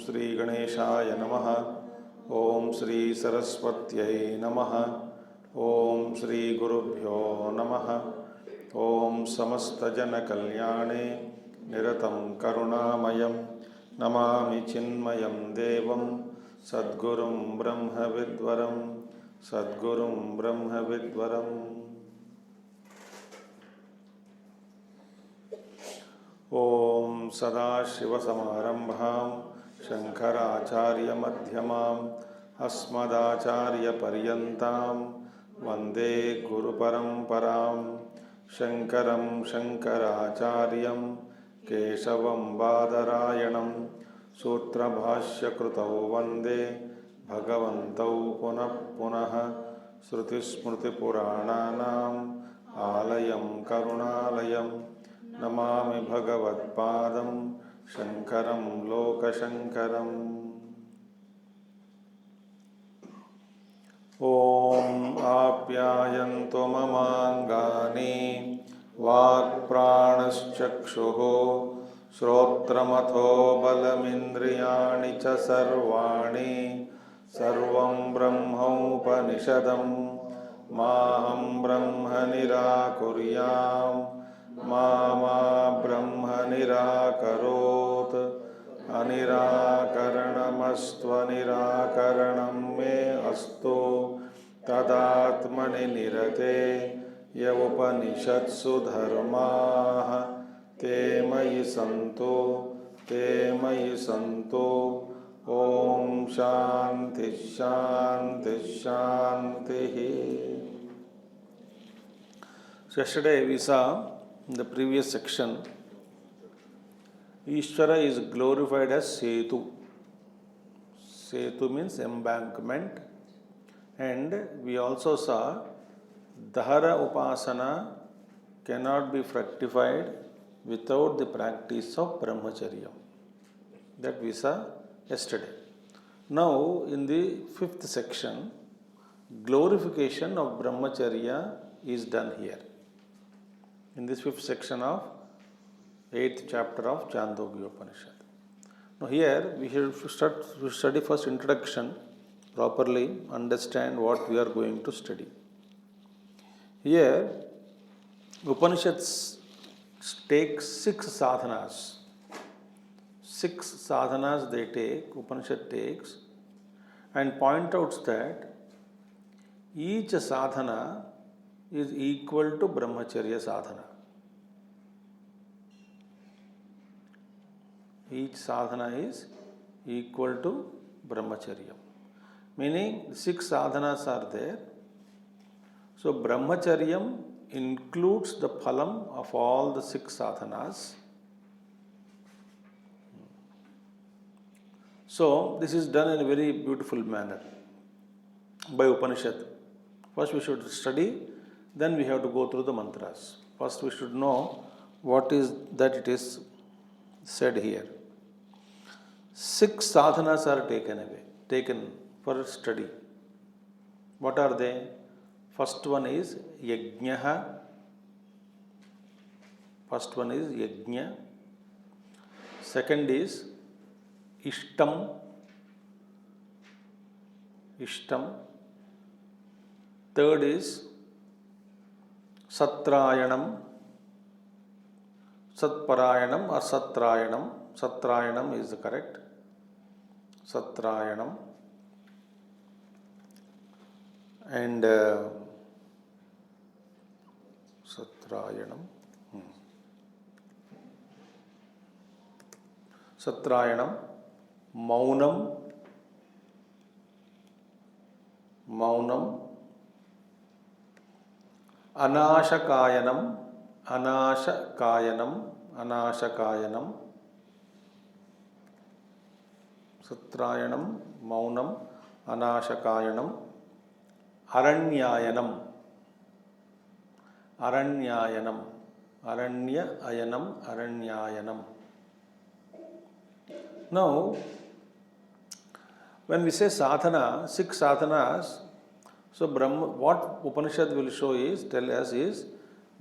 Sri Ganeshaya Namaha. Om Sri Saraswatyai Namaha. Om Sri Gurubhyo Namaha. Om Samasta Jana Kalyane Niratam Karunamayam Namami Chinmayam Devam Sadgurum Brahma Vidvaram Sadgurum Brahma Vidvaram. Om Sadashivasamarambham Shankaracharya Madhyamam Asmadacharya Paryantam Vande Guru Paramparam Shankaram Shankaracharyam Keshavam Badarayanam Sutra Bhashya Krutau Vande Bhagavantau Punah Punah Shruti Smriti Purananam Alayam Karunalayam Namami Bhagavat Padam Shankaram Lokashankaram. Om Apyayanto Mamangani Vak Pranaschakshuho Shrotramatho Balamindriyani Cha Sarvani Sarvam Brahma Upanishadam Maham Brahma Nirakuryam Mama Brahma Nirakarot Anirakaranamastva Nirakaranam Me Astu Tadatmani Nirate Yaupanishatsu Dharmaha Te Mayi Santo Om Shanti Shanti Shanti. So yesterday we saw in the previous section, Ishvara is glorified as Setu. Setu means embankment. And we also saw Dhara Upasana cannot be fructified without the practice of Brahmacharya. That we saw yesterday. Now, in the fifth section, glorification of Brahmacharya is done here. In this fifth section of 8th chapter of Chandogya Upanishad. Now here we should study first introduction, properly understand what we are going to study. Here Upanishads take 6 sadhanas. 6 sadhanas they take, Upanishad takes, and point out that each sadhana is equal to Brahmacharya sadhana. Each sadhana is equal to Brahmacharya. Meaning 6 sadhanas are there. So Brahmacharyam includes the phalam of all the 6 sadhanas. So this is done in a very beautiful manner by Upanishad. First we should study, then we have to go through the mantras. First we should know what is that it is said here. 6 sadhanas are taken for study. What are they? First one is yajna. Second is ishtam. Third is satrayanam. Satparayanam or satrayanam. Satrayanam is the correct. Satrayanam. And Satrayanam. Satrayanam. Maunam. Anashakayanam. Satrayanam, Maunam, Anashakayanam, Aranyayanam. Now, when we say sadhana, 6 sadhanas, so what Upanishad will tell us is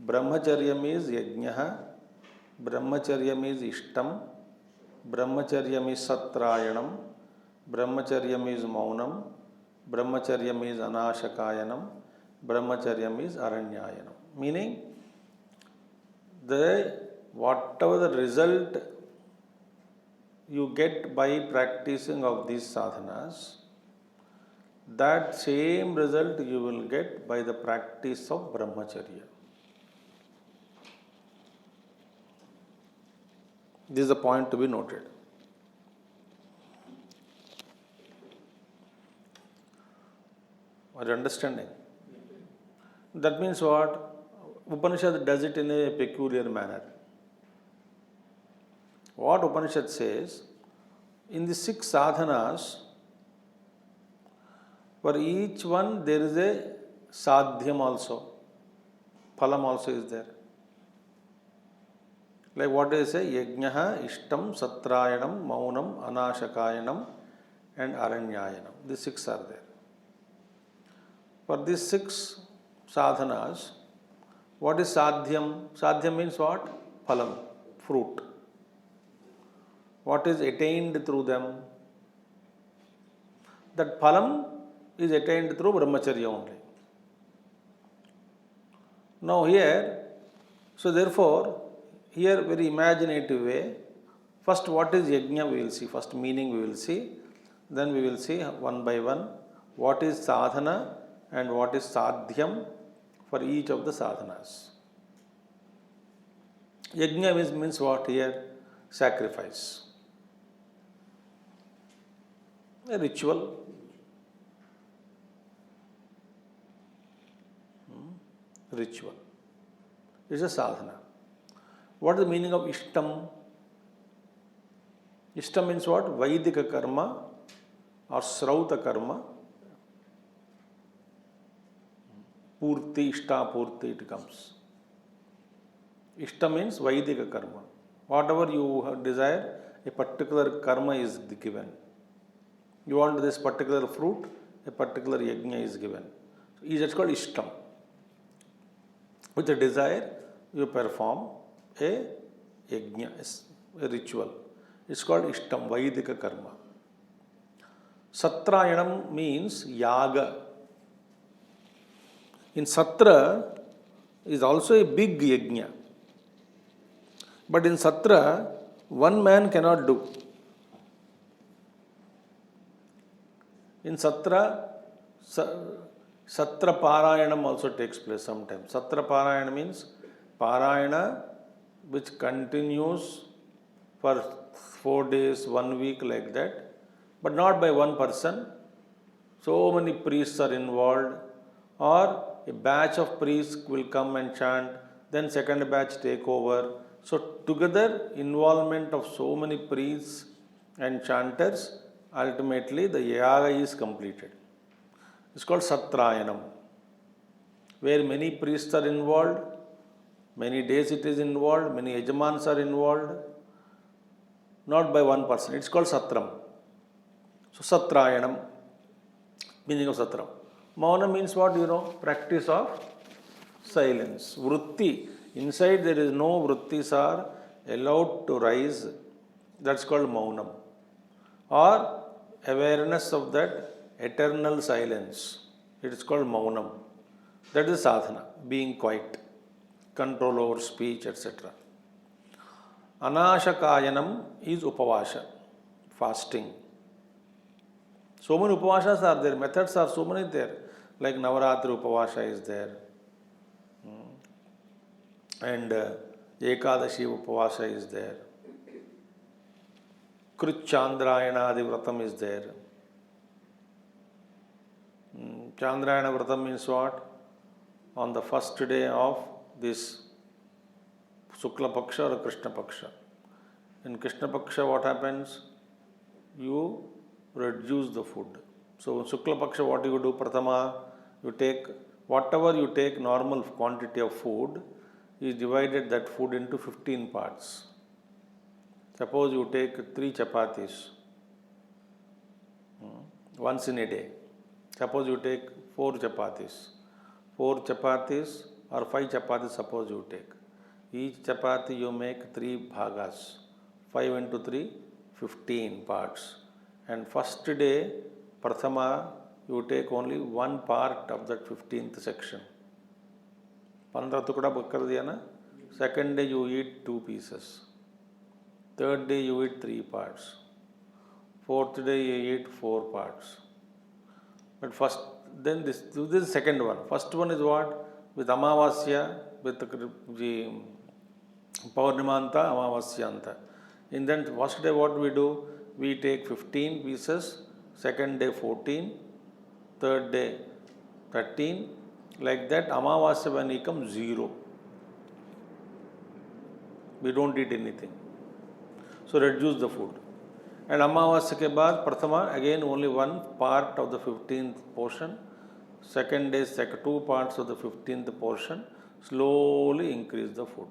Brahmacharyam is yajna, Brahmacharyam is ishtam, Brahmacharyam is Satrayanam, Brahmacharyam is Maunam, Brahmacharyam is Anashakayanam, Brahmacharyam is Aranyayanam. Meaning, whatever the result you get by practicing of these sadhanas, that same result you will get by the practice of Brahmacharya. This is the point to be noted. Are you understanding? That means what? Upanishad does it in a peculiar manner. What Upanishad says, in the 6 sadhanas, for each one there is a sadhyam also. Phalam also is there. Like what do you say? Yajnaha, Ishtam, Satrayanam, Maunam, Anashakayanam and Aranyayanam. These 6 are there. For these 6 sadhanas, what is sadhyam? Sadhyam means what? Phalam, fruit. What is attained through them? That phalam is attained through Brahmacharya only. Now here, so therefore, here very imaginative way, first what is yajna we will see, first meaning we will see, then we will see one by one what is sadhana and what is sadhyam for each of the sadhanas. Yajna means what here? Sacrifice. A ritual. Ritual. It's a sadhana. What is the meaning of Ishtam? Ishtam means what? Vaidika karma or Srauta karma. Purti, Ishta, Purti, it comes. Ishta means Vaidika karma. Whatever you desire, a particular karma is given. You want this particular fruit, a particular yajna is given. So it's called Ishtam. With a desire, you perform a yajna, a ritual. It's called Ishtam, Vaidika karma. Satrayanam means yaga. In Satra is also a big yajna. But in Satra, one man cannot do. In Satra, Satra Parayanam also takes place sometimes. Satra Parayana means Parayana which continues for 4 days, 1 week like that, but not by one person. So many priests are involved, or a batch of priests will come and chant, then second batch take over. So together involvement of so many priests and chanters, ultimately the yaga is completed. It's called Satrayanam, where many priests are involved, many days it is involved, many yajamans are involved, not by one person. It's called Satram. So Satrayanam, meaning of Satram. Mauna means what? Practice of silence. Vritti. Inside there is no vrittis are allowed to rise. That's called Maunam. Or awareness of that eternal silence. It is called Maunam. That is sadhana, being quiet, control over speech, etc. Anashakayanam is upavasha, fasting. So many upavashas are there, methods are so many there. Like Navaratri upavasha is there. And Ekadashi upavasha is there. Chandrayana vratam is there. Chandrayana vratam means what? On the first day of this Shukla Paksha or Krishna Paksha. In Krishna Paksha what happens? You reduce the food. So in Shukla Paksha what you do? Pratama, you take whatever you take normal quantity of food is divided that food into 15 parts. Suppose you take 3 chapatis once in a day. Suppose you take 4 chapatis. 4 chapatis or 5 chapatis suppose you take. Each chapati you make 3 bhagas. 5 into 3, 15 parts. And first day, Prathama, you take only one part of that 15th section. 15 tukda kar diya na? Second day you eat 2 pieces. Third day you eat 3 parts. Fourth day you eat 4 parts. But first, then this is second one. First one is what? With Amavasya, with the Paurnimanta, Amavasyanta. In then first day what we do? We take 15 pieces, second day 14, third day 13, like that. Amavasya when it comes 0. We don't eat anything. So reduce the food. And Amavasya ke baad Prathama, again only one part of the 15th portion. Second day, 2 parts of the 15th portion. Slowly increase the food.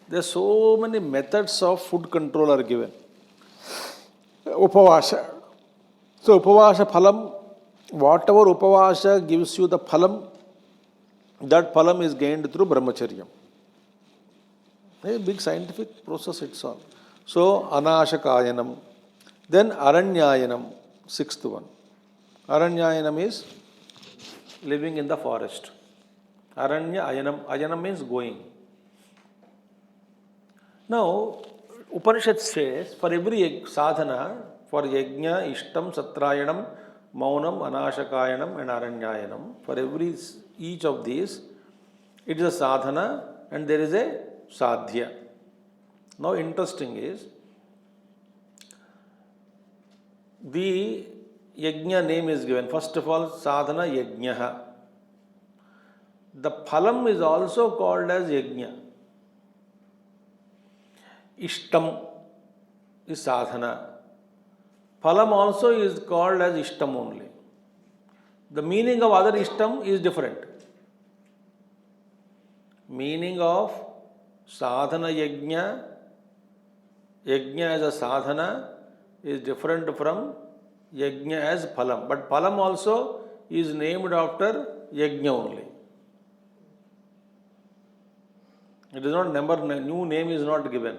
There are so many methods of food control are given. Upavasa. So Upavasa phalam, whatever Upavasa gives you the phalam, that phalam is gained through brahmacharya. A big scientific process it's all. So Anashakayanam. Then Aranyayanam, 6th one. Aranyayanam is living in the forest. Aranya Ayanam. Ayanam means going. Now, Upanishad says for every sadhana, for yajna, ishtam, satrayanam, maunam, anashakayanam and aranyayanam, for each of these, it is a sadhana and there is a sadhya. Now, interesting is, the yajna name is given. First of all, sadhana yajnaha. The phalam is also called as yajna. Ishtam is sadhana. Phalam also is called as ishtam only. The meaning of other ishtam is different. Meaning of sadhana yajna, yajna as a sadhana is different from yajna as phalam. But phalam also is named after yajna only. It is not new name is not given.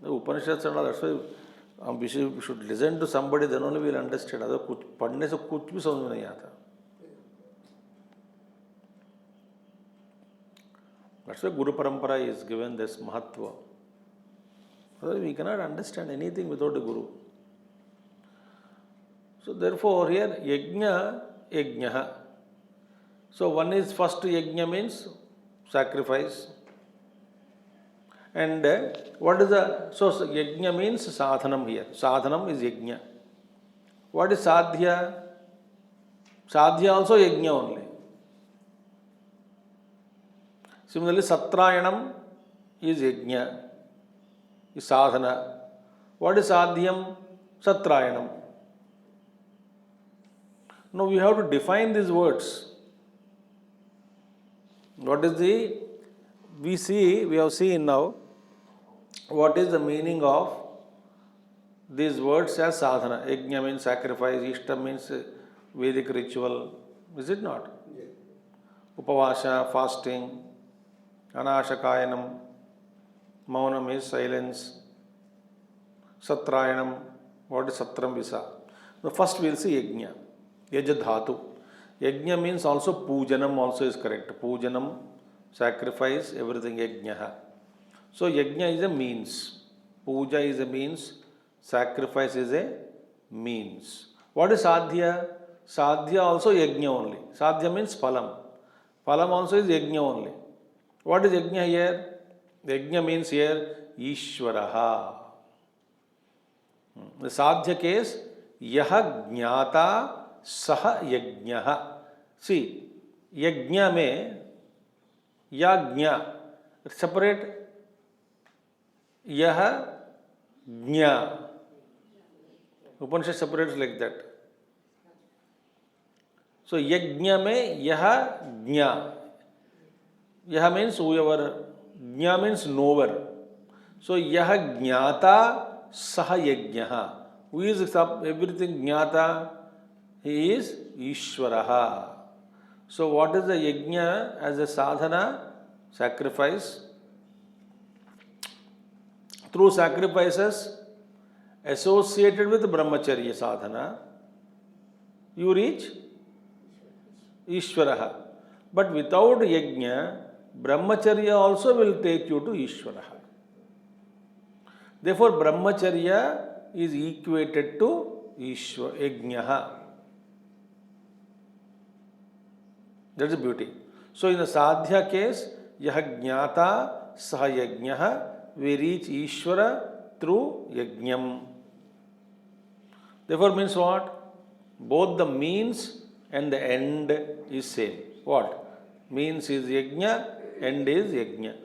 The Upanishads and all, that's why we should listen to somebody, then only we will understand. Otherwise, पढ़ने से कुछ भी समझ में नहीं आता. That's why Guru Parampara is given this Mahatva. Otherwise, we cannot understand anything without a Guru. So, therefore, here, yajna, yajnaha. So, one is first yajna means sacrifice. And what is so yajna means sadhanam here. Sadhanam is yajna. What is sadhya? Sadhya also yajna only. Similarly, satrayanam is yajna, is sadhana. What is sadhyam? Satrayanam. Now we have to define these words. What is we have seen now, what is the meaning of these words as sadhana? Yajna means sacrifice, ishtam means Vedic ritual, is it not? Yeah. Upavasa, fasting, anashakayanam, maunam is silence, satrayanam, what is satram visa? Now first we will see yajna, yajadhatu. Yajna means also pujanam also is correct. Pujanam, sacrifice, everything yajnaha. So yajna is a means. Puja is a means. Sacrifice is a means. What is sadhya? Sadhya also yajna only. Sadhya means phalam. Phalam also is yajna only. What is yajna here? Yajna means here Ishvaraha. The sadhya case, yaha jnata saha yajnaha. See, yajna mein yajna separate, yaha jna. Upanishad separates like that. So yajna mein yaha jna. Yaha means whoever, jna means knower. So yaha jnata saha yajnaha. Who is everything jnata? He is Ishvaraha. So what is the yajna as a sadhana? Sacrifice. through sacrifices associated with brahmacharya sadhana, you reach Ishvaraha. But without yajna, brahmacharya also will take you to Ishvaraha. Therefore, brahmacharya is equated to yajnaha. That is the beauty. So, in the sadhya case, yaha jnata saha yajnaha, we reach Ishvara through yajnam. Therefore, means what? Both the means and the end is same. What? Means is yajna, end is yajna.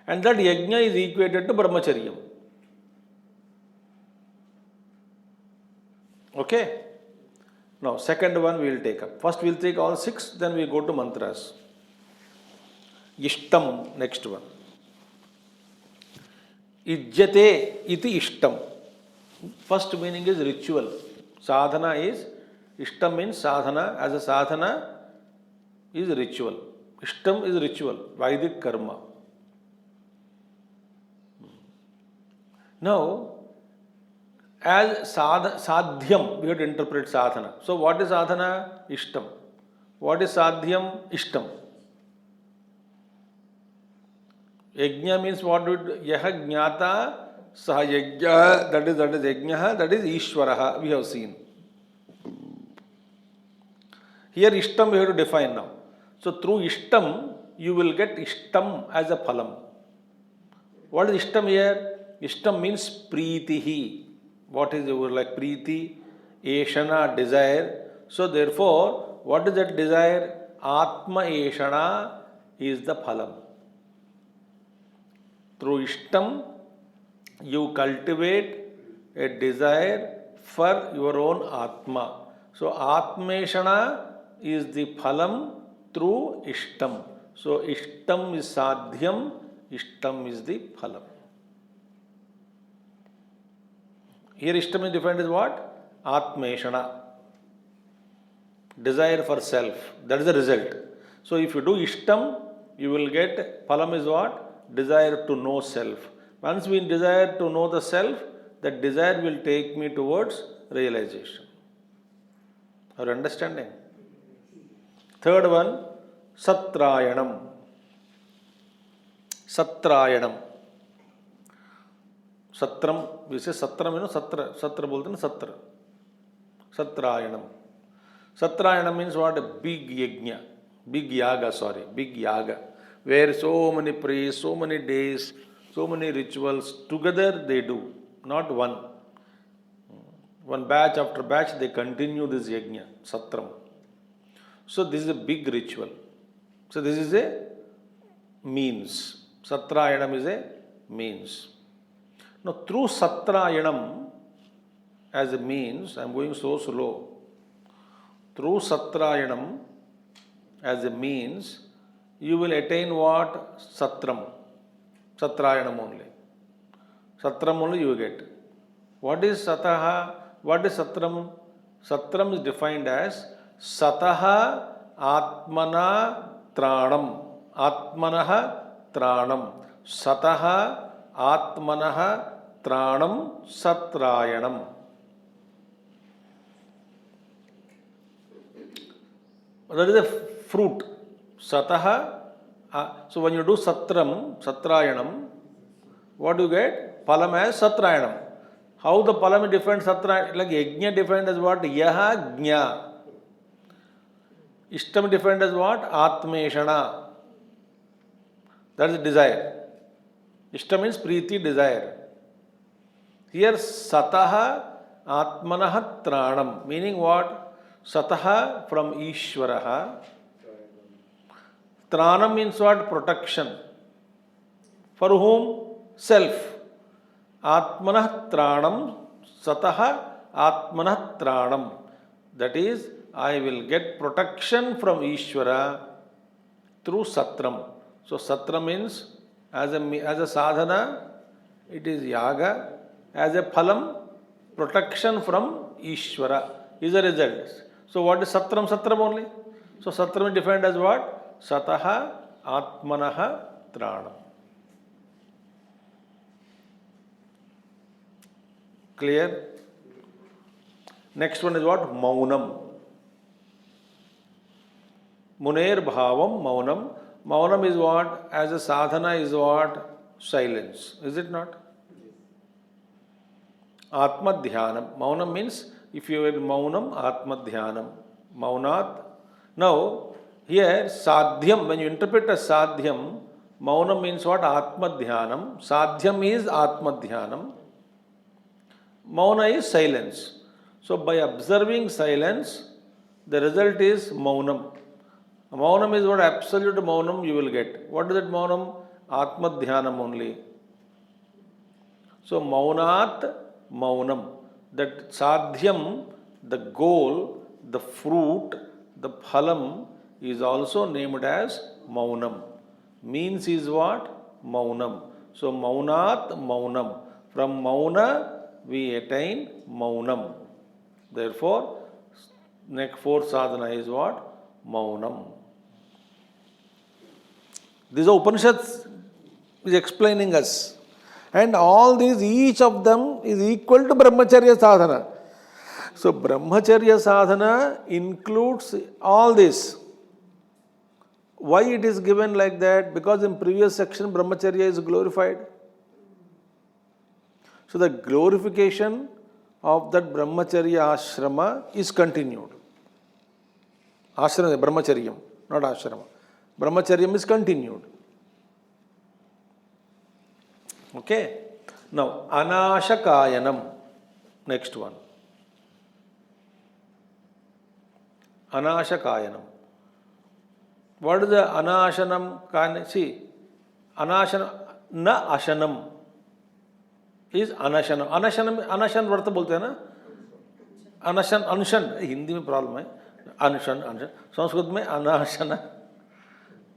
And that yajna is equated to brahmacharyam. Okay? Now, second one we will take up. First we will take all 6, then we go to mantras. Ishtam, next one. Ijjate iti ishtam. First meaning is ritual. Sadhana is, ishtam means sadhana. As a sadhana is ritual. Ishtam is ritual, Vedic karma. Now, as sadhyam, we have to interpret sadhana. So, what is sadhana? Ishtam. What is sadhyam? Ishtam. Yajna means what would yaha jnata saha yajna, that is yajnaha, that is Ishvaraha, we have seen. Here ishtam we have to define now. So through ishtam you will get ishtam as a phalam. What is ishtam here? Ishtam means preetihi. What is like preeti? Eshana, desire. So therefore, what is that desire? Atma eshana is the phalam. Through ishtam, you cultivate a desire for your own atma. So atmeshana is the phalam through ishtam. So ishtam is sadhyam, ishtam is the phalam. Here ishtam is defined as what? Atmeshana. Desire for self. That is the result. So if you do ishtam, you will get, phalam is what? Desire to know self. Once we desire to know the self, that desire will take me towards realization. Are you understanding? Third one, satrayanam. Satrayanam. Satram, we say satram, you know, satra. Satra bolte na satra. Satrayanam. Satrayanam means what? A big yajna. Big yaga. Where so many prayers, so many days, so many rituals, together they do, not one. One batch after batch they continue this yajna, satram. So this is a big ritual. So this is a means. Satrayanam is a means. Now through satrayanam as a means, I am going so slow. Through satrayanam as a means, you will attain what? Satram. Satrayanam only. Satram only you will get. What is sataha? What is satram? Satram is defined as sataha atmana tranam. Atmanaha tranam. Sataha atmanaha tranam satrayanam. That is a fruit. Sataha. So when you do satrayanam, what do you get? Phalam as satrayanam. How the phalam is different? Satrayanam, like yajna defined as what? Yaha jna. Ishtam defined as what? Atmeshana. That is desire. Ishtam means preeti, desire. Here sataha atmanaha tranam. Meaning what? Sataha from Ishvaraha. Tranam means what? Protection. For whom? Self. Atmanah tranam, sataha atmanah tranam. That is, I will get protection from Ishvara through satram. So satra means as a sadhana, it is yaga. As a phalam, protection from Ishvara is a result. So what is satram? Satram only. So satram is defined as what? Sataha Atmanah Tranam. Clear? Next one is what? Maunam. Muner Bhavam Maunam. Maunam is what? As a sadhana is what? Silence. Is it not? Atma Dhyanam. Maunam means if you are Maunam, Atma Dhyanam. Maunat. Now, here Sadhyam, when you interpret as Sadhyam, Maunam means what? Atma Dhyanam. Sadhyam is Atma Dhyanam. Mauna is silence. So, by observing silence, the result is Maunam. Maunam is what? Absolute Maunam you will get. What is that Maunam? Atma Dhyanam only. So, Maunat Maunam. That Sadhyam, the goal, the fruit, the phalam is also named as Maunam. Means is what? Maunam. So, Maunat Maunam. From Mauna we attain Maunam. Therefore, next fourth sadhana is what? Maunam. This Upanishad is explaining us. And all these, each of them is equal to Brahmacharya sadhana. So, Brahmacharya sadhana includes all this. Why it is given like that? Because in previous section, Brahmacharya is glorified. So, the glorification of that Brahmacharya ashrama is continued. Ashrama, Brahmacharyam, not ashrama. Brahmacharyam is continued. Okay. Now, Anashakayanam. Next one. Anashakayanam. What is the Anashanam? See, Anashanam, na Ashanam is Anashanam. Anashan vrta bolte hai na? Anashan, Anshan. Hindi mein problem hai. Anshan. Sanskrit mein Anashana.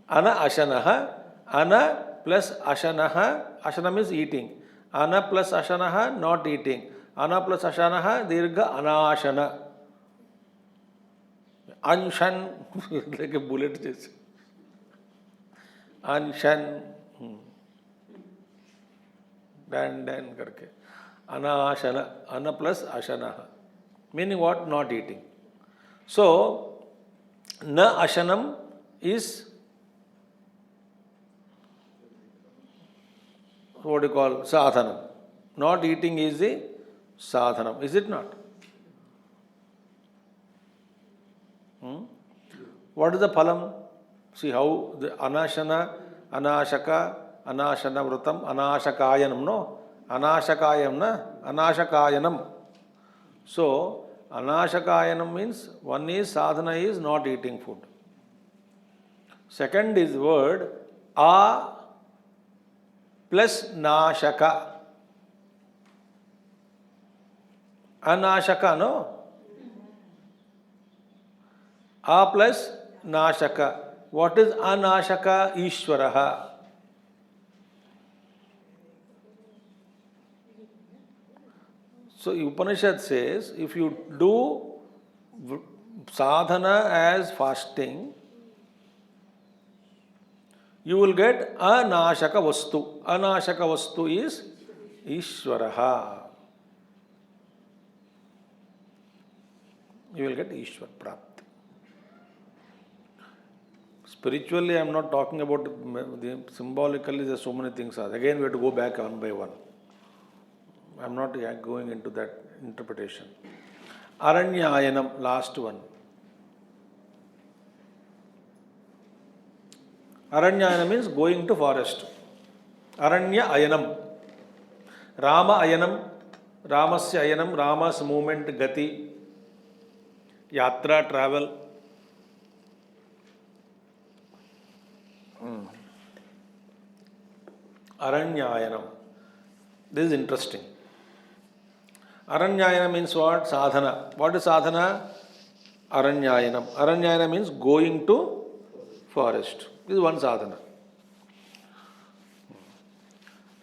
Ana Ashanaha. Ana plus Ashanaha. Ashana means eating. Ana plus Ashanaha, not eating. Ana plus Ashanaha, dirgha Anashana. Anshan, like a bullet just. Anshan. Dan karke. Anashana. Ana plus Ashanaha. Meaning what? Not eating. So, na Ashanam is what do you call? Sadhanam. Not eating is the sadhanam. Is it not? What is the phalam? See how the Anashana, Anashaka, Anashana Vratam, Anashakayanam, no? Anashakayam, na? Anashakayanam. So, Anashakayanam means one is sadhana is not eating food. Second is word A plus Nashaka. Anashaka, no? A plus Nashaka. What is Anashaka? Ishwaraha. So Upanishad says, if you do sadhana as fasting, you will get Anashaka Vastu. Anashaka Vastu is Ishwaraha. You will get Ishwar Prapti. Spiritually, I am not talking about symbolically, there are so many things. Again, we have to go back one by one. I am not going into that interpretation. Aranyayanam, last one. Aranyayanam means going to forest. Aranya ayanam. Rama ayanam. Ramasya ayanam. Rama's movement, gati. Yatra, travel. Aranyayanam. This is interesting. Aranyayana means what? Sadhana. What is sadhana? Aranyayanam. Aranyayana means going to forest. This is one sadhana.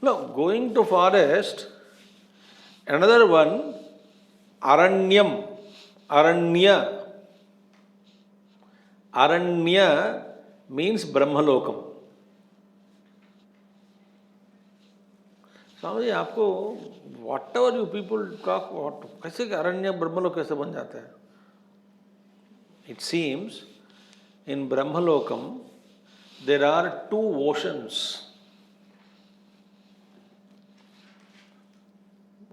Now, going to forest, another one, Aranyam. Aranya. Aranya means Brahmalokam. Swami ji आपको whatever you people talk कैसे अरण्य ब्रह्मलोक कैसे बन जाता है? It seems in Brahmalokam there are two oceans.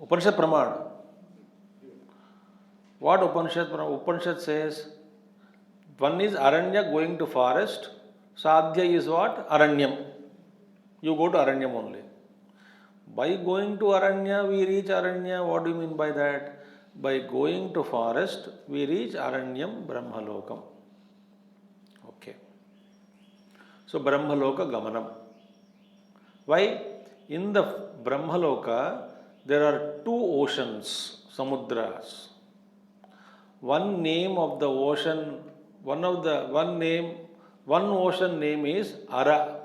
Upanishad Praman. What Upanishad says? One is Aranya going to forest. Sadhya is what? Aranyam. You go to Aranyam only. By going to Aranya, we reach Aranya. What do you mean by that? By going to forest, we reach Aranyam Brahmalokam. Okay. So Brahmaloka Gamanam. Why? In the Brahmaloka, there are two oceans, samudras. One name of the ocean, one ocean name is Ara,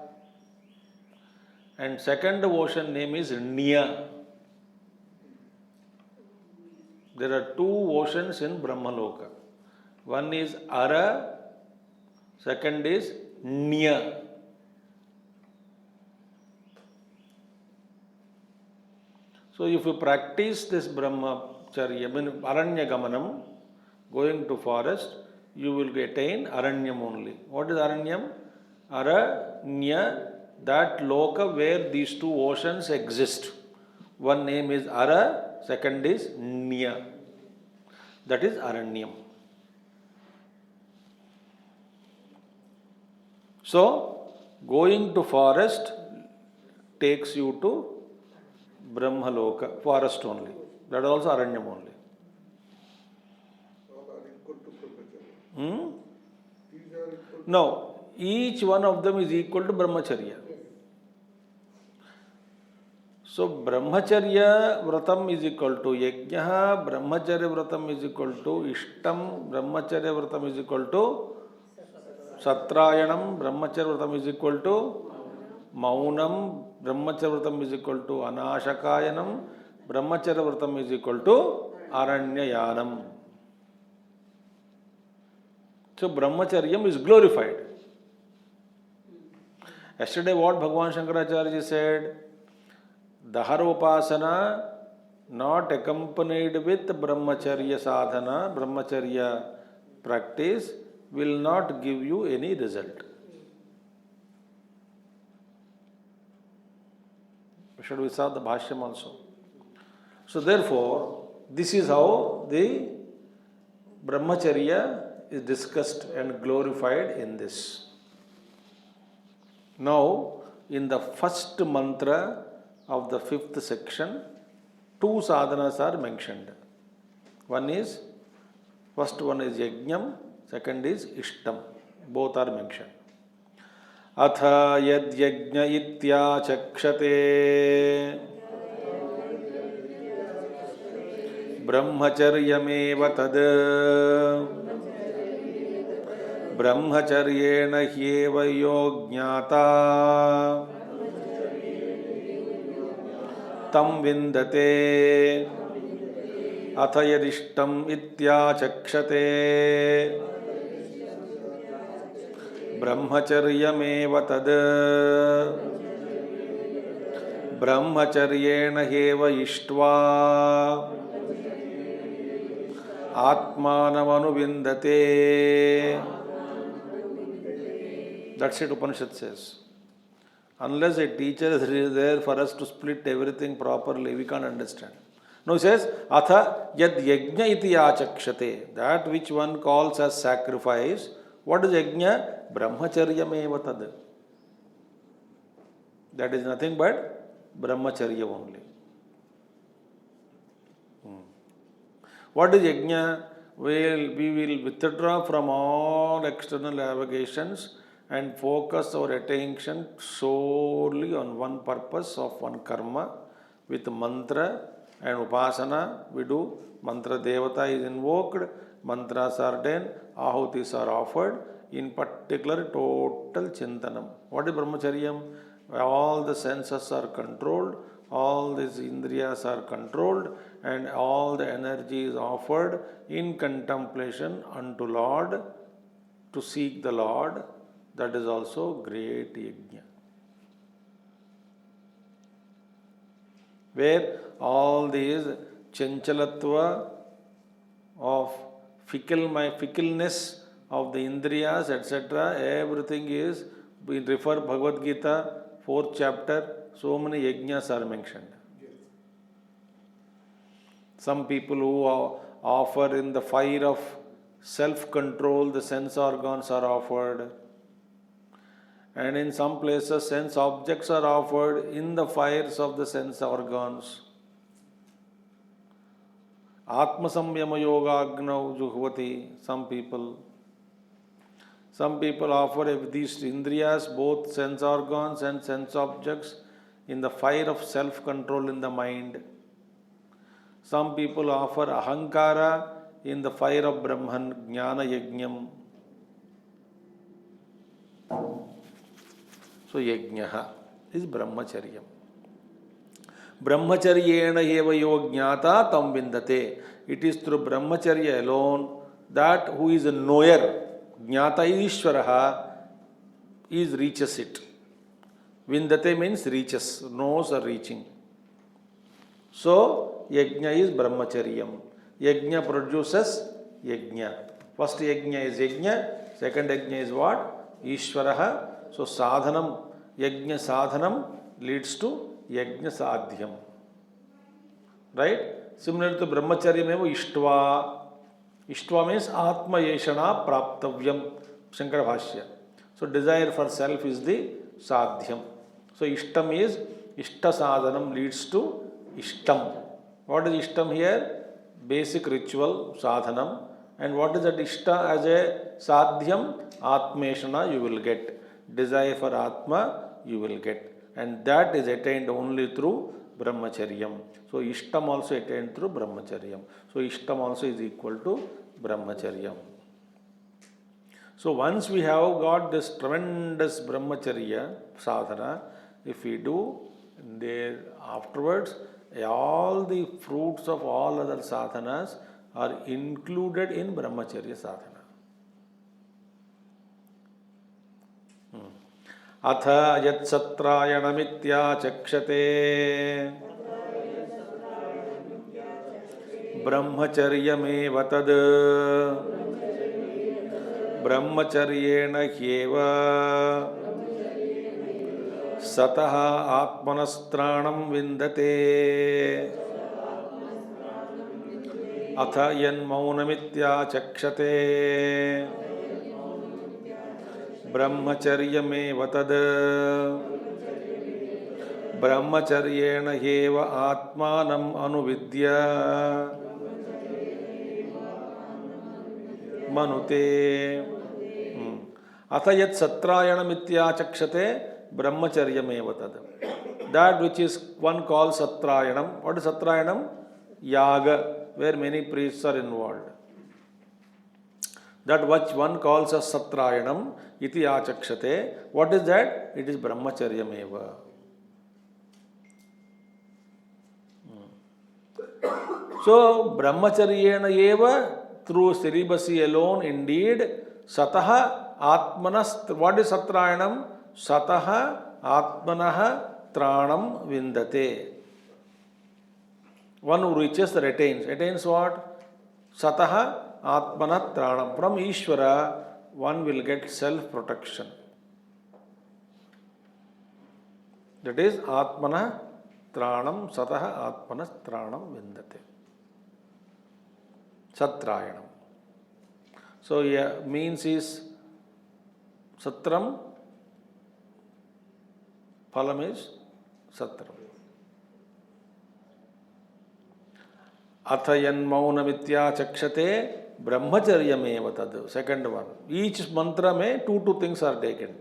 and second ocean name is Nya. There are two oceans in Brahmaloka. One is Ara, second is Nya. So if you practice this brahmacharya, aranya gamanam, going to forest, you will attain aranyam only. What is aranyam? Aranya, that loka where these two oceans exist. One name is Ara, second is Nya. That is aranyam. So, going to forest takes you to Brahmaloka, forest only. That is also Aranyam only. No, each one of them is equal to Brahmacharya. So, Brahmacharya Vratam is equal to Yajna, Brahmacharya Vratam is equal to Ishtam, Brahmacharya Vratam is equal to Satrayanam, Brahmacharya Vratam is equal to Maunam, Brahmacharya Vratam is equal to Anashakayanam, Brahmacharya Vratam is equal to Aranyayanam. So Brahmacharyam is glorified. Yesterday what Bhagavan Shankaracharya said? Daharopasana not accompanied with Brahmacharya sadhana, Brahmacharya practice will not give you any result. Should we saw the Bhashyam also? So therefore, this is how the Brahmacharya is discussed and glorified in this. Now, in the first mantra of the fifth section, two sadhanas are mentioned. First one is Yajnam, second is Ishtam. Both are mentioned. अथ यद्यज्ञ इत्याचक्षते ब्रह्मचर्यमेव तद् ब्रह्मचर्येण ह्येव यो ज्ञाता तं विन्दते अथ यदिष्टम् इत्याचक्षते ब्रह्मचर्यमेव तद् ब्रह्मचर्येण ह्येव इष्ट्वा आत्मानमनुविन्दते. That's it, Upanishad says. Unless a teacher is there for us to split everything properly, we can't understand. Now he says, Atha yad yajna iti achakshate. That which one calls as sacrifice. What is yajna? Brahmacharyameva tad. That is nothing but brahmacharya only. What is yajna? We will withdraw from all external avocations and focus our attention solely on one purpose of one karma with mantra and upasana. We do mantra devata is invoked, mantras are done, ahutis are offered, in particular total chintanam. What is brahmacharyam? All the senses are controlled, all these indriyas are controlled, and all the energy is offered in contemplation unto Lord, to seek the Lord. That is also great yajna. where all these chanchalatva of fickleness of the indriyas, etc., everything is, we refer Bhagavad Gita, 4th chapter, so many yajnas are mentioned. Some people who offer in the fire of self-control, the sense organs are offered. And in some places, sense objects are offered in the fires of the sense organs. Atma samyama yoga agnau juhvati, some people. Some people offer these indriyas, both sense organs and sense objects, in the fire of self-control in the mind. Some people offer ahankara in the fire of Brahman, jnana yajnam. So yajnaha is brahmacharyam. Brahmacharyena eva yo jnata tam vindate. It is through brahmacharya alone that who is a knower, jnata ishvaraha, is reaches it. Vindate means reaches, knows or reaching. So yajna is brahmacharyam. Yajna produces yajna. First yajna is yajna, second yajna is what? Ishvaraha. So sadhanam, yajna sadhanam leads to yajna sadhyam. Right? Similar to brahmacharya meva ishtva. Ishtva means atma yeshana praptavyam. Shankara Bhashya. So desire for self is the sadhyam. So ishtam is ishta sadhanam leads to ishtam. What is ishtam here? Basic ritual sadhanam. And what is that ishta as a sadhyam? Atmeshana you will get. Desire for Atma you will get. And that is attained only through brahmacharyam. So ishtam also attained through brahmacharyam. So ishtam also is equal to brahmacharyam. So once we have got this tremendous brahmacharya sadhana, if we do, there afterwards all the fruits of all other sadhanas are included in brahmacharya sadhana. Atha yat satrayanamittya chakshate brahmacharyameva tad brahmacharyena hyeva sataha atmanastranam vindate atha yan maunamitya chakshate brahmacharyameva tad brahmacharyena hyeva atmanam anuvidya manute. Atha yat satrayanamittya chakshate brahmacharyameva tad. That which is one called satrayanam. What is satrayanam? Yaga, where many priests are involved. That which one calls as satrayanam iti achakshate. What is that? It is brahmacharyameva. So brahmacharyena eva, through celibacy alone, indeed, sataha atmanas. What is satrayanam? Sataha atmanaha tranam vindate. One who reaches or attains. Attains what? Sataha atmanat tranam. From Ishvara, one will get self-protection. That is atmana tranam, sataha atmanas tranam vindate. Satrayanam. So yeah, means is satram, phalam is satram. Athayan maunamitya chakshate brahmacharyameva tad. Second one. Each mantra may two things are taken.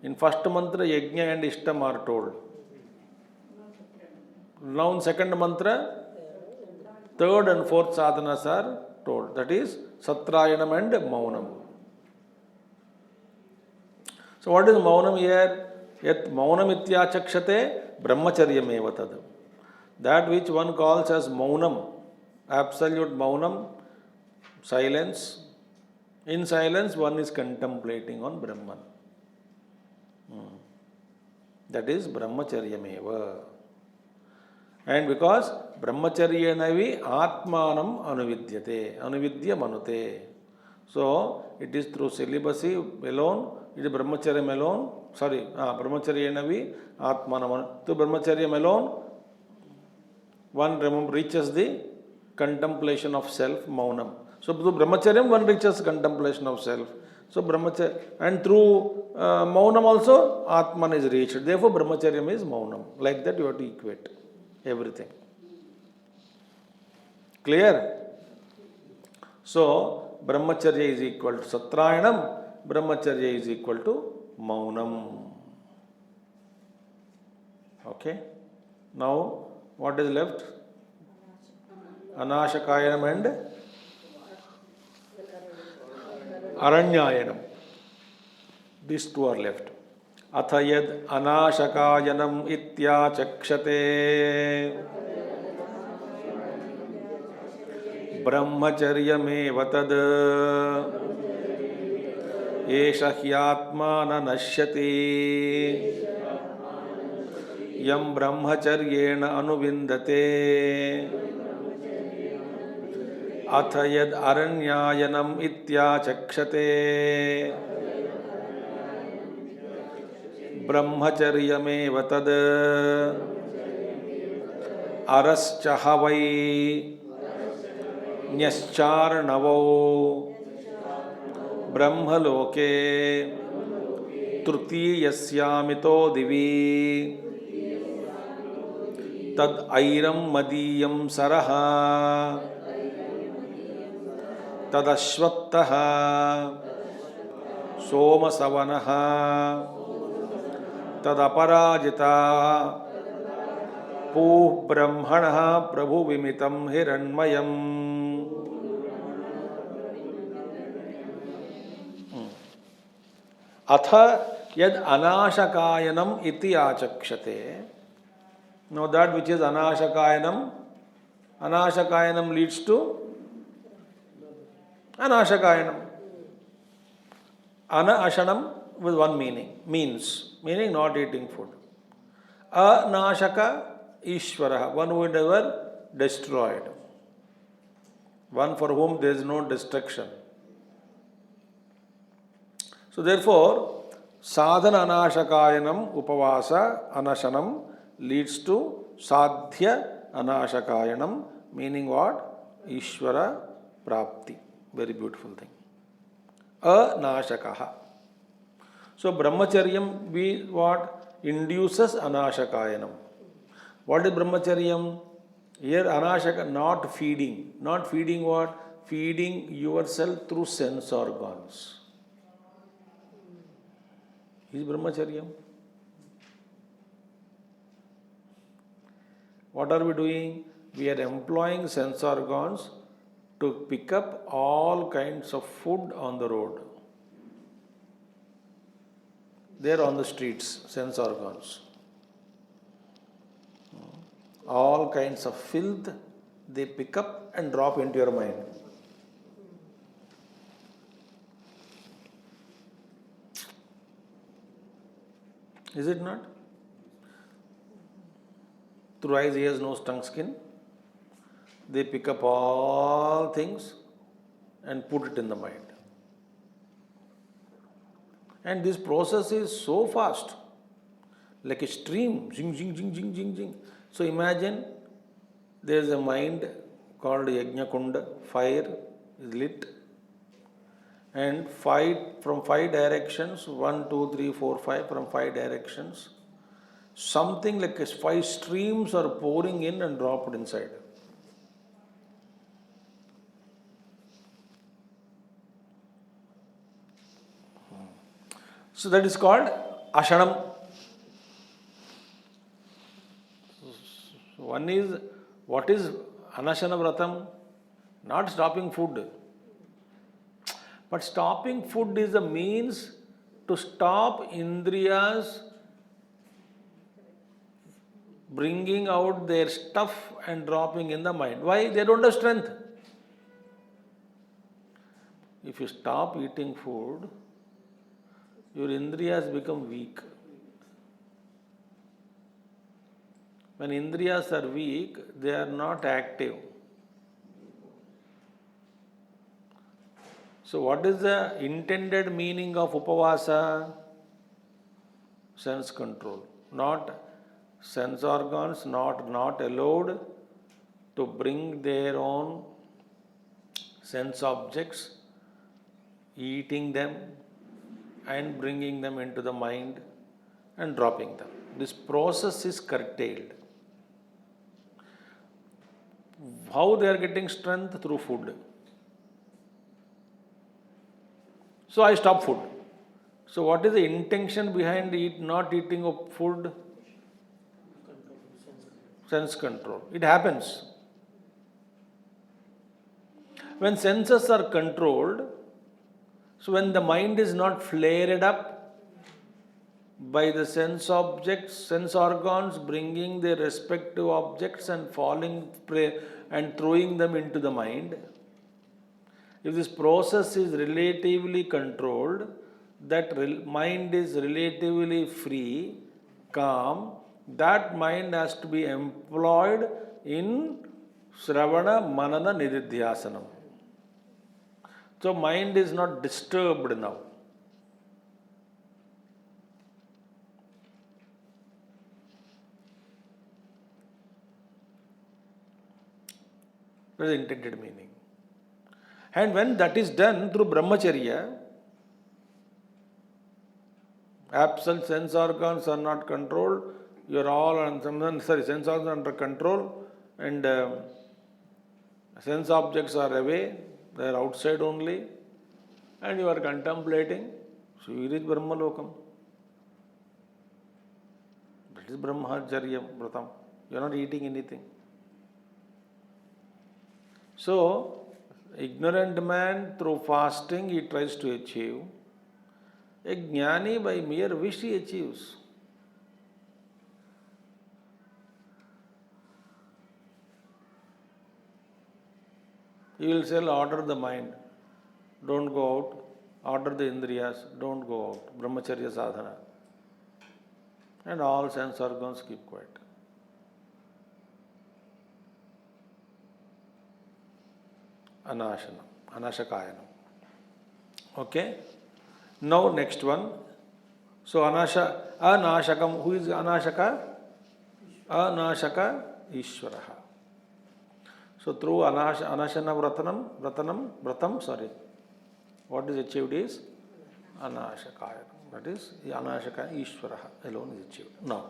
In first mantra, yajna and ishtam are told. Now in second mantra, third and fourth sadhanas are told. That is satrayanam and maunam. So what is maunam here? Yat maunamitya chakshate brahmacharyameva tad. That which one calls as maunam, absolute maunam, silence. In silence one is contemplating on Brahman. That is brahmacharyameva. And because brahmacharyenavi atmanam anuvidyate, anuvidya manute. So it is through celibacy alone, it is brahmacharyam alone, brahmacharyenavi atmanam. Through brahmacharyam alone, one reaches the contemplation of self, maunam. So through brahmacharyam one reaches contemplation of self. So brahmacharya, and through maunam also atman is reached. Therefore brahmacharyam is maunam. Like that you have to equate everything. Clear? So brahmacharya is equal to satrayanam, brahmacharya is equal to maunam. Okay? Now what is left? Anashakayanam and Aranyayanam. These two are left. Athayad anashakayanam ityachakshate brahmacharyameva tad esha hyatmana nashyati yam brahmacharyena anuvindate athayad aranyayanam ityachakshate brahmacharyameva tad araschahavai nyascharanavo brahmaloke trutiyasyamito divi tad airam madiyam saraha tadashvattaha somasavanaha tadaparajita puh brahmanaha prabhu vimitam hiranmayam. Atha yad anashakayanam iti achakshate. Now that which is anashakayanam, anashakayanam leads to anashakayanam. Ana ashanam with one meaning, meaning not eating food. Anashaka Ishvara, one who never destroyed, one for whom there is no destruction. So therefore, sadhana anashakayanam upavasa anashanam leads to sadhya anashakayanam, meaning what? Ishvara prapti. Very beautiful thing. Anashakaha. So brahmacharyam what? Induces anashakayanam. What is brahmacharyam? Here anashaka, not feeding. Not feeding what? Feeding yourself through sense organs. Is brahmacharyam. What are we doing? We are employing sense organs to pick up all kinds of food on the road. They are on the streets, sense organs. All kinds of filth they pick up and drop into your mind. Is it not? Through eyes, ears, nose, tongue, skin, they pick up all things and put it in the mind. And this process is so fast, like a stream, zing, zing, zing, zing, zing, zing. So imagine there is a mind called Yajna Kunda, fire is lit, and from five directions, 1, 2, 3, 4, 5, from 5 directions, something like 5 streams are pouring in and dropped inside. So that is called ashanam. One is, what is anashana vratam? Not stopping food. But stopping food is a means to stop indriyas bringing out their stuff and dropping in the mind. Why? They don't have strength. If you stop eating food, your indriyas become weak. When indriyas are weak, they are not active. So what is the intended meaning of upavasa? Sense control. Not sense organs, not allowed to bring their own sense objects, eating them and bringing them into the mind and dropping them. This process is curtailed. How they are getting strength? Through food. So I stop food. So what is the intention behind not eating of food? Sense control. It happens. When senses are controlled, so when the mind is not flared up by the sense objects, sense organs bringing their respective objects and falling prey and throwing them into the mind, if this process is relatively controlled, that mind is relatively free, calm, that mind has to be employed in Shravana, Manana, Nididhyasanam. So mind is not disturbed now. That is the intended meaning. And when that is done through brahmacharya, absent sense organs are not controlled, you are all sense organs are under control, and sense objects are away, they are outside only, and you are contemplating, so you reach Brahmalokam. That is Brahmacharya Vratam. You are not eating anything. So, ignorant man through fasting he tries to achieve. A jnani by mere wish he achieves. He will say, order the mind, don't go out, order the indriyas, don't go out, brahmacharya sadhana. And all sense organs keep quiet. Anashana, anashakayanam. Okay? Now next one. So anashakam, who is anashaka? Anashaka Ishvaraha. So through anashana vratam, what is achieved is anashakaya. That is the anashaka Ishvaraha alone is achieved. Now,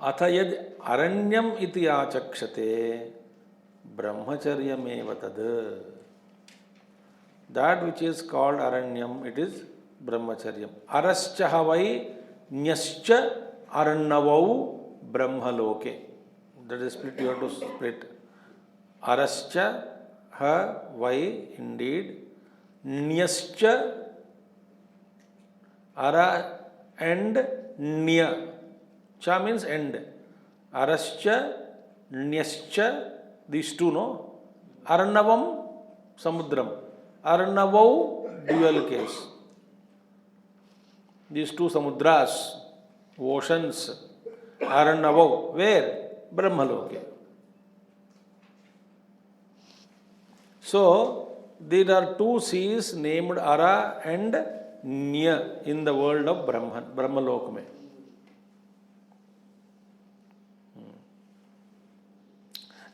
atha yad aranyam iti achakshate brahmacharyameva tad. That which is called aranyam, it is brahmacharyam. Arascha havai nyascha arannavau brahmaloke. That is split, you have to split. Arascha ha vai indeed. Nyascha ara and nya. Cha means end. Arascha, nyascha, these two, no? Arnavam, samudram. Arnavau, dual case. These two samudras, oceans. Arnavau, where? Brahmaloke. So, there are two seas named Ara and Nya in the world of Brahman, Brahmalok mein.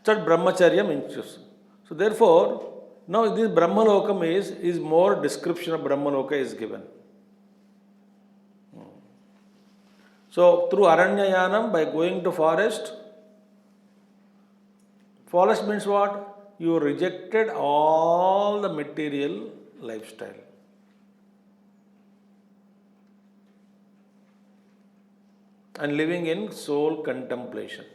That Brahmacharya means. So therefore, now this Brahmalokam is more description of Brahmaloka is given. So through Aranyayanam, by going to forest means what? You rejected all the material lifestyle. And living in soul contemplation.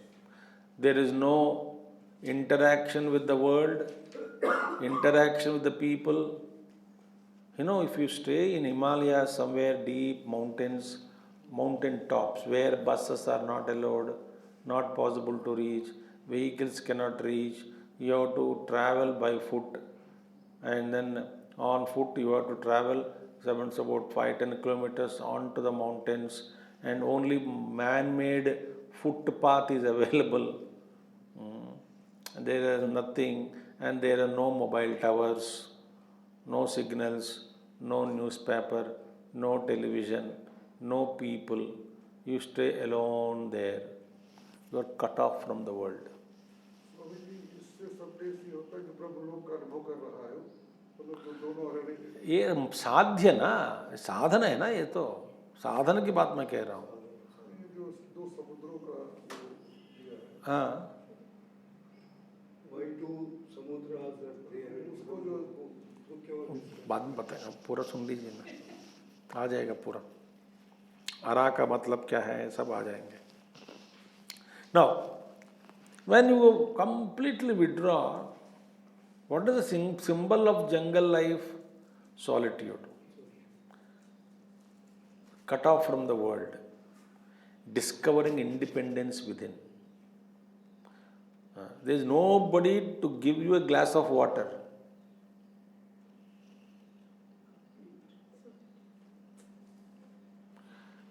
There is no interaction with the world, interaction with the people. You know, if you stay in Himalayas, somewhere deep mountains, mountain tops, where buses are not allowed, not possible to reach, vehicles cannot reach, you have to travel by foot, and then on foot you have to travel about 5-10 kilometers onto the mountains, and only man-made footpath is available. There is nothing, and there are no mobile towers, no signals, no newspaper, no television, no people. You stay alone there. You are cut off from the world. ये साध्य ना, साधन है ना, ये तो साधन की बात मैं कह रहा हूँ. हाँ, बाद में बताएगा, पूरा सुन लीजिए ना, आ जाएगा पूरा. अरा का मतलब क्या है, सब आ जाएंगे. Now, when you completely withdraw, what is the symbol of jungle life? Solitude. Cut off from the world. Discovering independence within. There is nobody to give you a glass of water.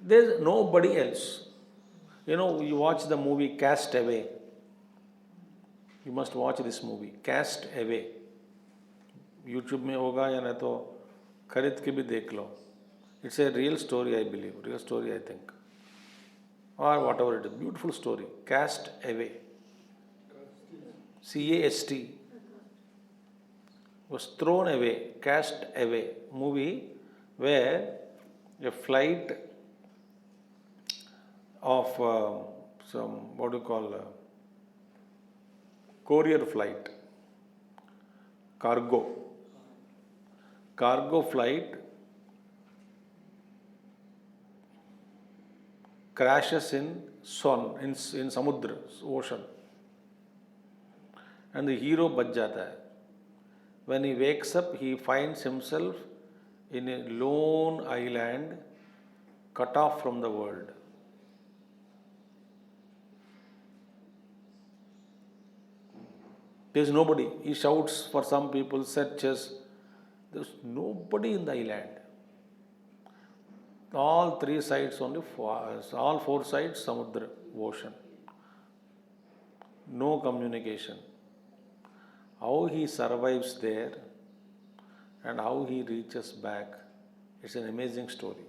There is nobody else. You know, you watch the movie Cast Away. You must watch this movie, Cast Away. YouTube में होगा या नहीं तो खरीद के भी देख लो. It's a real story, I believe. Real story, I think. Or whatever it is. Beautiful story. Cast Away. C-A-S-T. Was thrown away. Cast Away. Movie where a flight of some, what do you call, courier flight, cargo flight crashes in samudra, ocean, and the hero bach jata hai. When he wakes up, he finds himself in a lone island, cut off from the world. There is nobody. He shouts for some people, searches. There is nobody in the island. All three sides only, all four sides, samudra, ocean. No communication. How he survives there and how he reaches back, it's an amazing story.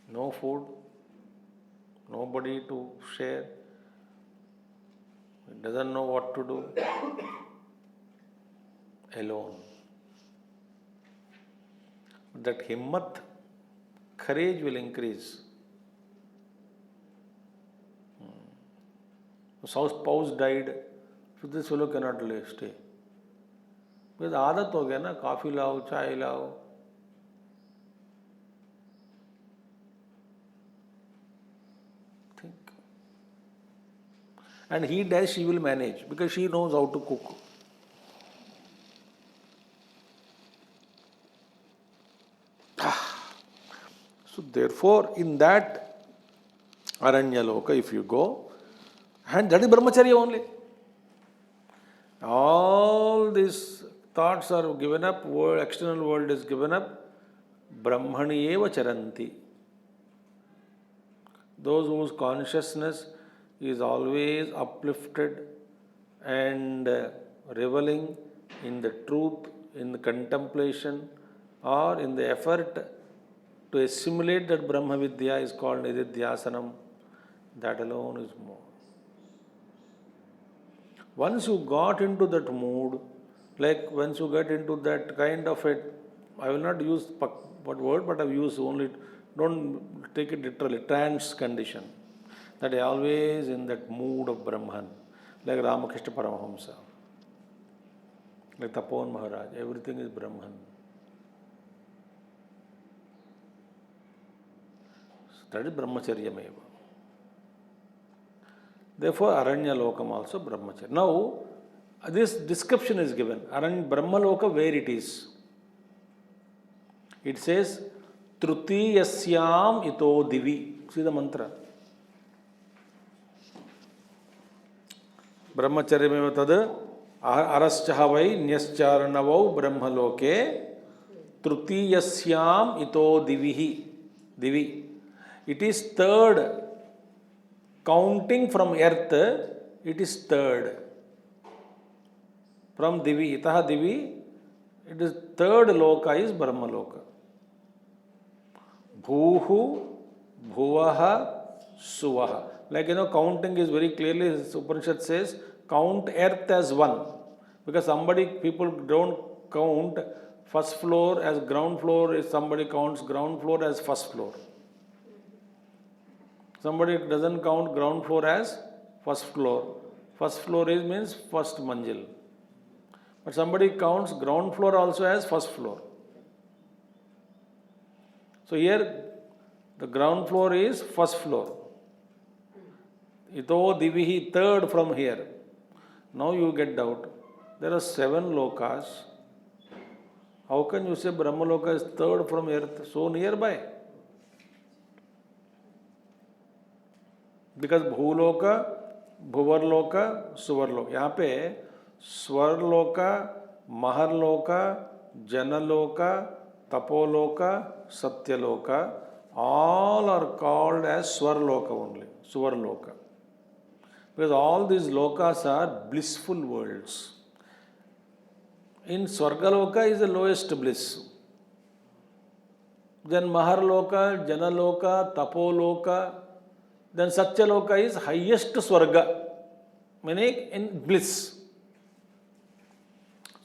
No food, nobody to share, he doesn't know what to do, alone. That himmat, courage will increase. Spouse died, so this fellow cannot stay. Because आदत हो गया ना, coffee लाओ, चाय लाओ. Think. And he does, she will manage because she knows how to cook. So therefore, in that Aranya Loka, if you go, and that is brahmacharya only. All these thoughts are given up, external world is given up. Brahmani eva charanti. Those whose consciousness is always uplifted and reveling in the truth, in the contemplation, or in the effort to assimilate that Brahma Vidya is called Nididhyasanam. That alone is more. Once you got into that mood, like once you get into that kind of a, I will not use what word, but I will use only, don't take it literally, trance condition. That is always in that mood of Brahman, like Ramakrishna Paramahamsa, like Tapon Maharaj, everything is Brahman. So that is Brahmacharya Meva. Therefore, Aranya Lokam also Brahmacharya. Now, this description is given. Brahma Loka, where it is. It says, Trutiyasyam ito divi. See the mantra. Brahmacharya meva tad araschahavai nyascharanavau brahma loke Trutiyasyam ito divi. It is third. Counting from earth, it is third. From divi, itaha divi, it is third loka is Brahma loka. Bhuhu, bhuvaha, suvaha. Like counting is very clearly, Upanishad says, count earth as one. Because people don't count first floor as ground floor, if somebody counts ground floor as first floor. Somebody doesn't count ground floor as first floor. First floor means first manzil. But somebody counts ground floor also as first floor. So here the ground floor is first floor. Ito divihi, third from here. Now you get doubt. There are 7 lokas. How can you say Brahma loka is third from earth, so nearby? Because Bhuloka, Bhuvarloka, Suvarloka. यहाँ पे Swarloka, Maharloka, Janaloka, Tapoloka, Satyaloka, all are called as Swarloka only, Suvarloka. Because all these lokas are blissful worlds. In Swargaloka is the lowest bliss. Then Maharloka, Janaloka, Tapoloka, then Satyaloka is highest Swarga, meaning in bliss.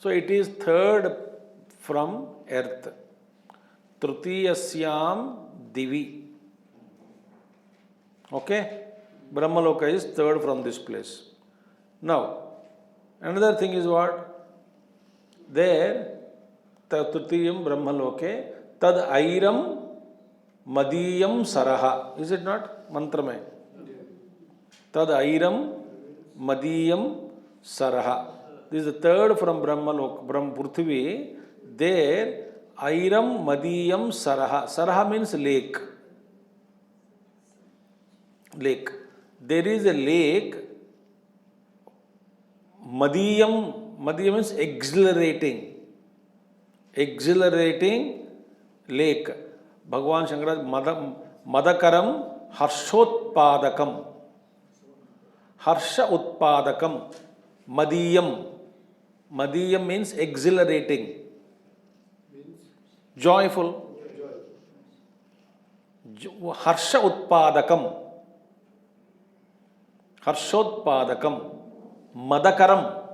So it is third from earth. Trutiyasyam divi. Okay? Brahmaloka is third from this place. Now, another thing is what? There, Trutiyam Brahmaloke, tad airam madiyam saraha. Is it not? Mantra mein. Tad airam madiyam saraha. This is the third from Brahmaloka, Brahm Prithvi. There, airam madiyam saraha. Saraha means lake. Lake. There is a lake. Madiyam means exhilarating. Exhilarating lake. Bhagavan Shankaracharya Madakaram Harshotpadakam. Harsha Utpadakam. Madiyam. Madiyam means exhilarating. Joyful. Harsha Utpadakam. Harshotpadakam. Madakaram.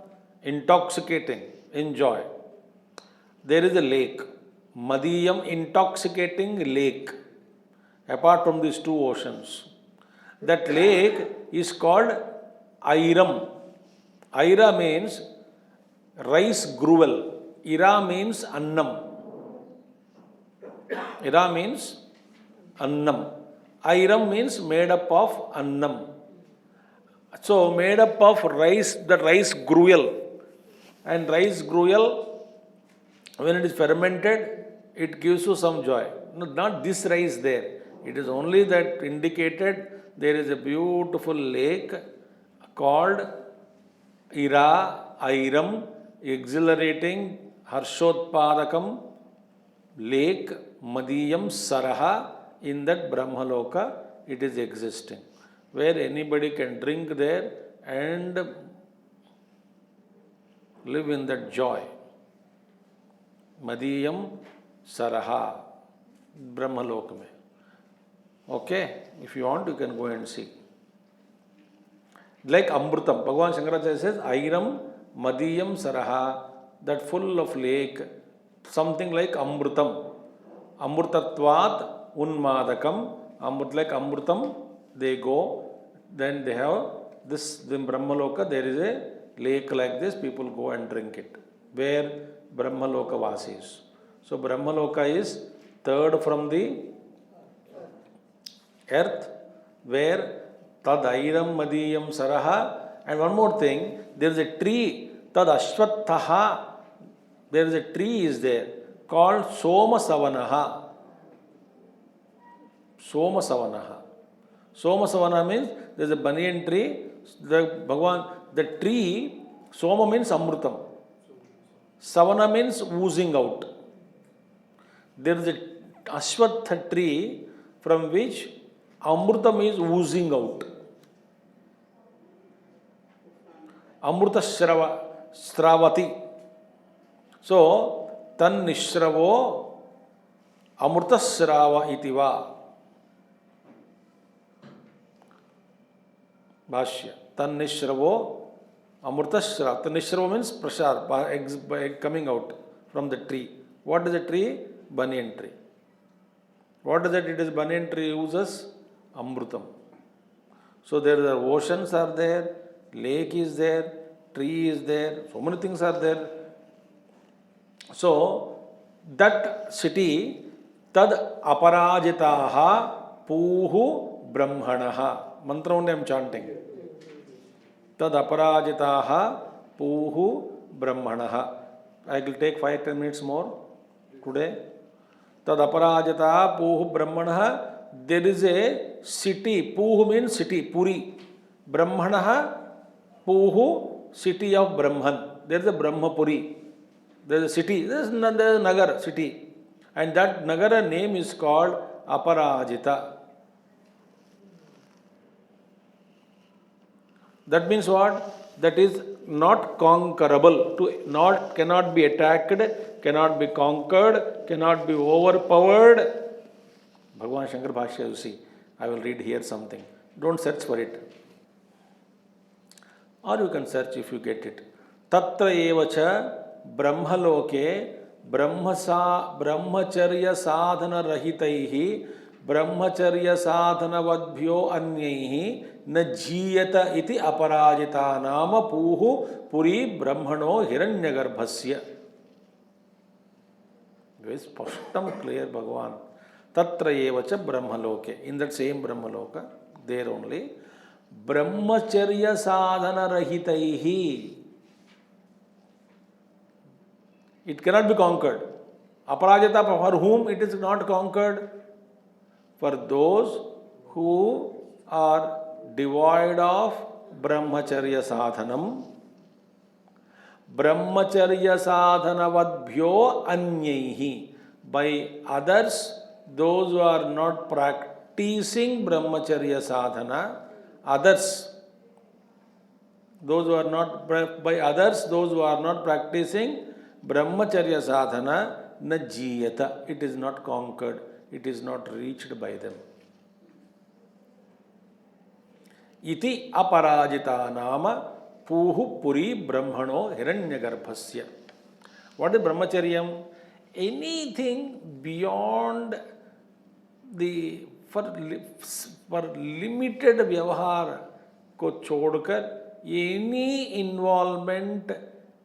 Intoxicating. Enjoy. There is a lake. Madiyam, intoxicating lake. Apart from these 2 oceans. That lake is called Airam. Aira means rice gruel. Ira means annam. Ira means annam. Airam means made up of annam. So made up of rice, the rice gruel. And rice gruel, when it is fermented, it gives you some joy. No, not this rice there. It is only that indicated there is a beautiful lake called Ira, Airam, exhilarating Harshotpadakam lake, Madiyam Saraha, in that Brahmaloka it is existing. Where anybody can drink there and live in that joy. Madiyam Saraha, Brahmaloka mein. Okay, if you want, you can go and see. Like Amrutam, Bhagavan Shankaracharya says, Airam Madiyam Saraha, that full of lake, something like Amrutam. Amrutatvat Unmadakam, like Amrutam, they go, then they have this, in Brahmaloka, there is a lake like this, people go and drink it. Where Brahmaloka Vasis. So Brahmaloka is third from the earth, where Tad Airam Madiyam Saraha. And one more thing, there is a tree, Tad Ashwathaha. There is a tree is there called Soma Savanaha. Soma Savanaha. Soma Savana means there is a banyan tree. The tree, Soma means Amrutam. Savana means oozing out. There is a Ashwatha tree from which Amrutam is oozing out. Amruta Stravati. So, Tan Nishravo Amruta Srava itiva. Bhashya. Tan Nishravo Amruta Srava. Tan Nishravo means prasad, by coming out from the tree. What is the tree? Banyan tree. What is that? It is banyan tree uses Amrutam. So there are oceans are there, lake is there, tree is there, so many things are there. So that city, tad aparajitaha puhu brahmanaha. Mantra only I am chanting. Tad aparajitaha puhu brahmanaha. I will take 5-10 minutes more today. Tad aparajitaha puhu brahmanaha. There is a city. Puhu means city. Puri. Brahmanaha. Puhu, city of Brahman. There is a Brahmapuri. There is a city. There is a Nagar city. And that Nagara name is called Aparajita. That means what? That is not conquerable. Cannot be attacked, cannot be conquered, cannot be overpowered. Bhagavan Shankar Bhashya, you see. I will read here something. Don't search for it. Or you can search if you get it. Tatra evacha brahmaloke brahmacharya sadhana rahitaihi brahmacharya sadhana vadbhyo anyaihi na jiyata iti aparajita nama puhu puri brahmano hiranyagarbhasya. Very spashtam, clear, Bhagavan. Tatra evacha brahmaloke. In that same brahmaloka, there only. Brahmacharya sadhana rahitaihi. It cannot be conquered. Aparajita, for whom it is not conquered? For those who are devoid of brahmacharya sadhanam. Brahmacharya sadhana vadbhyo anyaihi. By others, those who are not practicing brahmacharya sadhana, others, those who are not, by others, those who are not practicing brahmacharya sadhana, na jiyata. It is not conquered, it is not reached by them. Iti aparajita nama puhu puri brahmano hiranyagarbhasya. What is brahmacharyam? Anything beyond the for limited vyavahar को छोड़कर any involvement,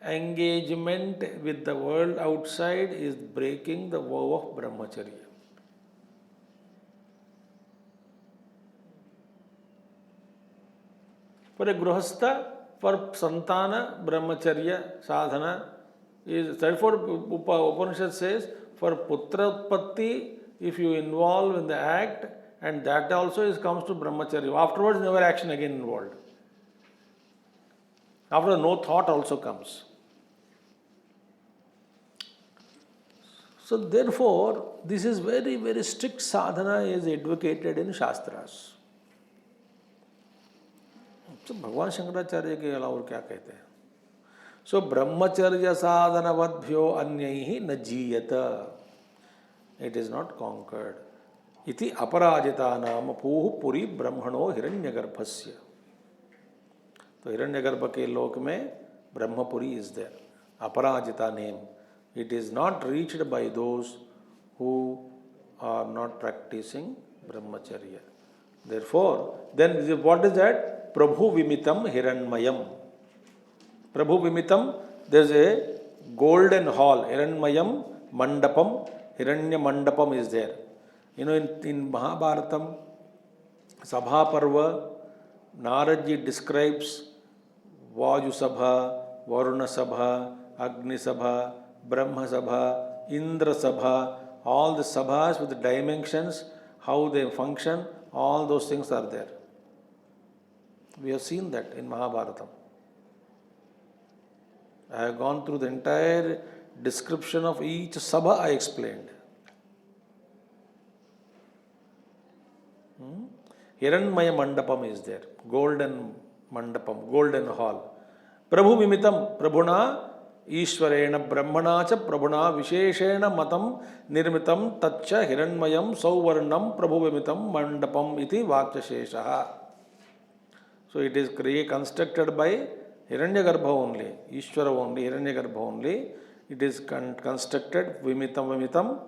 engagement with the world outside is breaking the vow of brahmacharya. For a grihastha, for santana, brahmacharya, sadhana is, therefore Upanishad says, for putra utpatti, if you involve in the act, and that also comes to brahmacharya. Afterwards, never action again involved. After no thought also comes. So therefore, this is very, very strict sadhana is advocated in Shastras. So Bhagavan Shankaracharya ke alav kya kehte hain? So brahmacharya sadhana vadbhyo anyaihi na jiyata. It is not conquered. Iti aparajita nama puhu puri brahmano hiranyagarbhasya. So hiranyagarbha ke lok mein Brahmapuri is there. Aparajita name. It is not reached by those who are not practicing brahmacharya. Therefore, then what is that? Prabhu Vimitam Hiranmayam. Prabhu Vimitam, there is a golden hall. Hiranmayam Mandapam. Hiranya Mandapam is there. You know, in Mahabharatam, Sabha Parva, Naradji describes Vaju Sabha, Varuna Sabha, Agni Sabha, Brahma Sabha, Indra Sabha, all the Sabhas with the dimensions, how they function, all those things are there. We have seen that in Mahabharatam. I have gone through the entire description of each Sabha I explained. Hiranmaya Mandapam is there, golden Mandapam, golden hall. Prabhu Mimitam, Prabhuna Ishwarena Brahmana cha Prabhuna Visheshena Matam Nirmitam Tacha Hiranmayam Sauvarnam Prabhu Mimitam Mandapam iti Vakya Sheshaha. So it is constructed by Hiranyagarbha only, Ishwara only, Hiranyagarbha only. It is constructed Vimitam,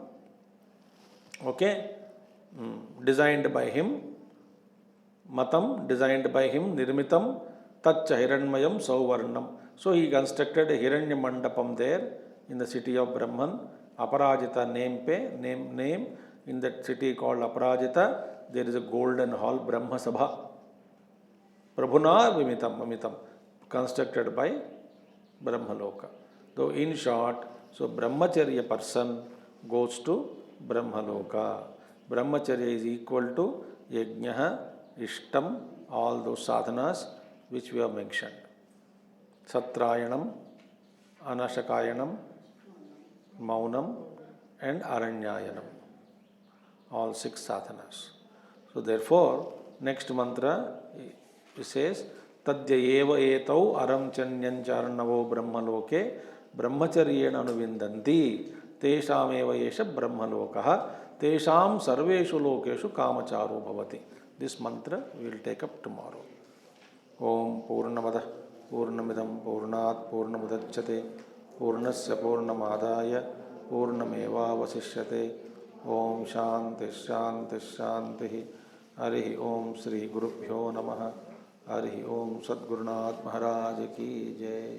okay, designed by him. Matam, designed by him. Nirmitam, Tacha Hiranmayam Sauvarnam. So he constructed a Hiranya Mandapam there in the city of Brahman. Aparajita name. In that city called Aparajita, there is a golden hall, Brahma Sabha. Prabhuna Vimitam, constructed by Brahmaloka. So in short, so Brahmacharya person goes to Brahmaloka. Brahmacharya is equal to Yajnaha, Ishtam, all those sadhanas which we have mentioned. Satrayanam, Anashakayanam, Maunam and Aranyayanam. All 6 sadhanas. So therefore, next mantra it says, Tadyayeva etau aram chanyancharanavo brahmaloke brahmacharyena anuvindanti teshameva yesha brahmalokaha tesham sarveshu lokeshu kamacharo bhavati. This mantra we will take up tomorrow. Om Purnamada Purnamidam Purnat Purnamudachyate Purnasya Purnamadaya Purnameva Vasishyate. Om Shanti Shanti Shanti. Harihi Om Sri Gurubhyo Namaha. Harihi Om Sadgurunath Maharaj Ki Jai.